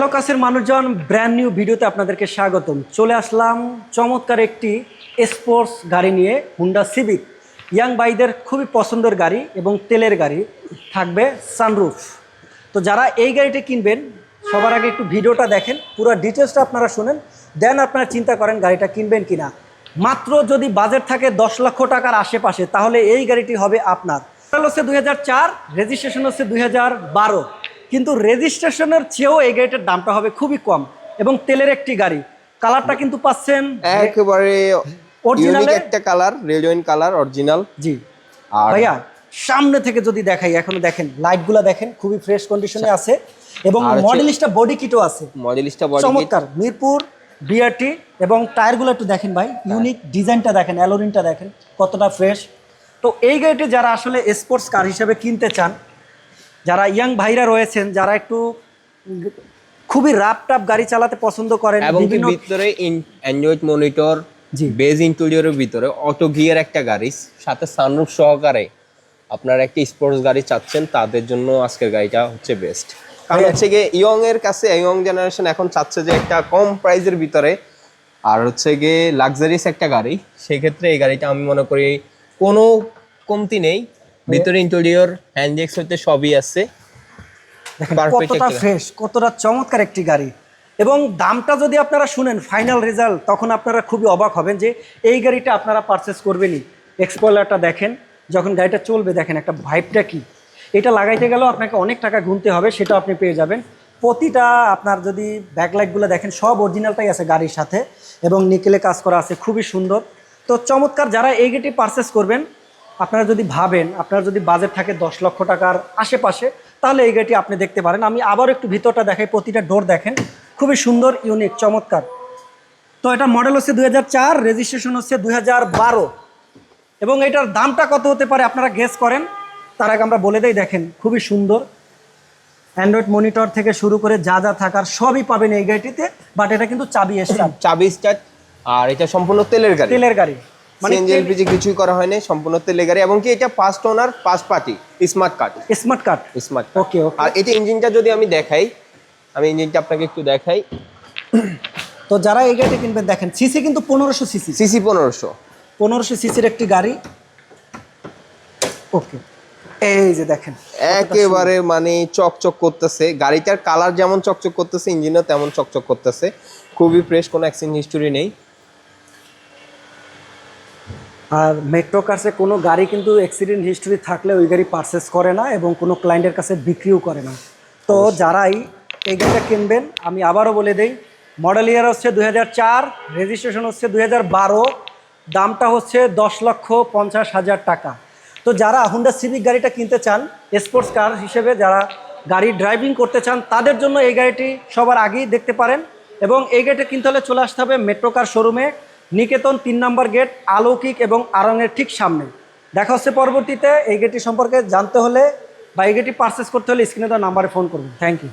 Hello কাছের মানুষজন, brand new ভিডিওতে আপনাদেরকে স্বাগতম। চলে আসলাম চমৎকার একটি স্পোর্টস গাড়ি নিয়ে, হুন্ডা সিভিক। ইয়াং ভাইদের খুবই পছন্দের গাড়ি এবং তেলের গাড়ি, থাকবে সানরুফ। তো যারা এই গাড়িটি কিনবেন সবার আগে একটু ভিডিওটা দেখেন, পুরো ডিটেলসটা আপনারা শুনেন, দেন আপনারা চিন্তা করেন গাড়িটা কিনবেন কিনা। মাত্র যদি বাজেট থাকে 10 লক্ষ টাকার আশেপাশে, তাহলে এই গাড়িটি হবে আপনার। মডেল হচ্ছে 2004, রেজিস্ট্রেশন হচ্ছে 2012, কিন্তু রেজিস্ট্রেশনের চেয়েও এই গাড়িটার দামটা হবে খুবই কম এবং তেলের একটি গাড়ি। কালারটা কিন্তু পাচ্ছেন একেবারে অরিজিনাল একটা কালার, রেলওয়েন কালার অরিজিনাল। জি আর ভাইয়া, সামনে থেকে যদি দেখাই, এখনো দেখেন লাইটগুলো দেখেন খুবই ফ্রেশ কন্ডিশনে আছে এবং মডেলিস্টটা বডি কিটও আছে। মডেলিস্টা বডি চমৎকার মিরপুর বিআরটি এবং টায়ারগুলো একটু দেখেন ভাই, ইউনিক ডিজাইনটা দেখেন, অ্যালোরিনটা দেখেন কতটা ফ্রেশ। তো এই গাড়িটি যারা আসলে স্পোর্টস কার হিসেবে কিনতে চান, যারা ইয়াং ভাইরা রয়েছেন, যারা একটু খুবই রাপ টাপ গাড়ি চালাতে পছন্দ করেন, এবং ভিতরে অ্যান্ড্রয়েড মনিটর, জি বেজ ইন্টেরিয়রের ভিতরে অটো গিয়ার একটা গাড়ি, সাথে সানরুফ সহকারে আপনারা একটা স্পোর্টস গাড়ি চাচ্ছেন, তাদের জন্য আজকের গাড়িটা হচ্ছে বেস্ট। কারণ হচ্ছে গিয়ে ইয়ং এর কাছে, ইয়ং জেনারেশন এখন চাচ্ছে যে একটা কম প্রাইসের ভিতরে আর হচ্ছে গিয়ে লাক্সারিয়াস একটা গাড়ি। সেক্ষেত্রে এই গাড়িটা আমি মনে করি কোনো কমতি নেই, ভিতরে ইন্টেরিয়র হ্যান্ডেক্স হইতে সবই আছে। কতটা ফ্রেশ, কতটা চমৎকার একটি গাড়ি। এবং দামটা যদি আপনারা শুনেন ফাইনাল রেজাল্ট, তখন আপনারা খুবই অবাক হবেন যে এই গাড়িটা আপনারা পারচেস করবেনই। এক্সপয়লারটা দেখেন, যখন গাড়িটা চলবে দেখেন একটা ভাইবটা কি। এটা লাগাইতে গেলেও আপনাকে অনেক টাকা গুনতে হবে, সেটা আপনি পেয়ে যাবেন। প্রতিটা আপনার যদি ব্যাকলাইটগুলো দেখেন সব অরিজিনালটাই আছে গাড়ির সাথে এবং নিকেলে কাজ করা আছে, খুবই সুন্দর। তো চমৎকার, যারা এই গাড়িটি পারচেস করবেন, আপনারা যদি ভাবেন আপনার যদি বাজেট থাকে 10 লক্ষ টাকার আশেপাশে, তাহলে এই গাড়িটি আপনি দেখতে পারেন। আমি আবার একটু ভিতরটা দেখাই, প্রতিটা ডোর দেখেন খুবই সুন্দর, ইউনিক, চমৎকার। তো এটা মডেল হচ্ছে 2004, রেজিস্ট্রেশন হচ্ছে 2012 এবং এটার দামটা কত হতে পারে আপনারা গেস করেন। তার আগে আমরা বলে দেই, দেখেন খুবই সুন্দর, অ্যান্ড্রয়েড মনিটর থেকে শুরু করে যা যা থাকার সবই পাবেন এই গাড়িটিতে। বাট এটা কিন্তু চাবি স্টার্ট, আর এটা সম্পূর্ণ তেলের গাড়ি। তেলের গাড়ি মানে এলপিজি কিছুই করা হয়নি, সম্পূর্ণ তেলের গাড়ি। এবং কি এটা first owner, first party, smart card. Okay. আর এটা ইঞ্জিনটা যদি আমি দেখাই, আমি ইঞ্জিনটা আপনাকে একটু দেখাই। তো যারা এই গাড়িটা কিনবেন দেখেন, সিসি কিন্তু 1500 সিসি, 1500 সিসির একটি গাড়ি। ওকে, এই যে দেখেন একেবারে মানে চকচক করতেছে গাড়িটার কালার, যেমন চকচক করতেছে ইঞ্জিনও তেমন চকচক করতেছে, খুবই ফ্রেশ, কোনো অ্যাক্সিডেন্ট হিস্টোরি নেই। আর মেট্রো কার্সে কোনো গাড়ি কিন্তু অ্যাক্সিডেন্ট হিস্টোরি থাকলে ওই গাড়ি পারচেস করে না এবং কোনো ক্লায়েন্টের কাছে বিক্রিও করে না। তো যারাই এই গাড়িটা কিনবেন, আমি আবারও বলে দেই, মডেল ইয়ার হচ্ছে 2004, রেজিস্ট্রেশন হচ্ছে 2012, দামটা হচ্ছে 10,50,000 টাকা। তো যারা হুন্ডা সিভিক গাড়িটা কিনতে চান স্পোর্টস কার হিসেবে, যারা গাড়ি ড্রাইভিং করতে চান, তাদের জন্য এই গাড়িটি সবার আগেই দেখতে পারেন। এবং এই গাড়িটা কিনতে হলে চলে আসতে হবে মেট্রো কার শোরুমে, নিকেতন 3 নম্বর গেট, আলৌকিক এবং আরঙের ঠিক সামনে। দেখা হচ্ছে পরবর্তীতে। এই গাড়িটি সম্পর্কে জানতে হলে বা এই গাড়িটি পারচেস করতে হলে স্ক্রিনে দেওয়া নাম্বারে ফোন করবেন। Thank you.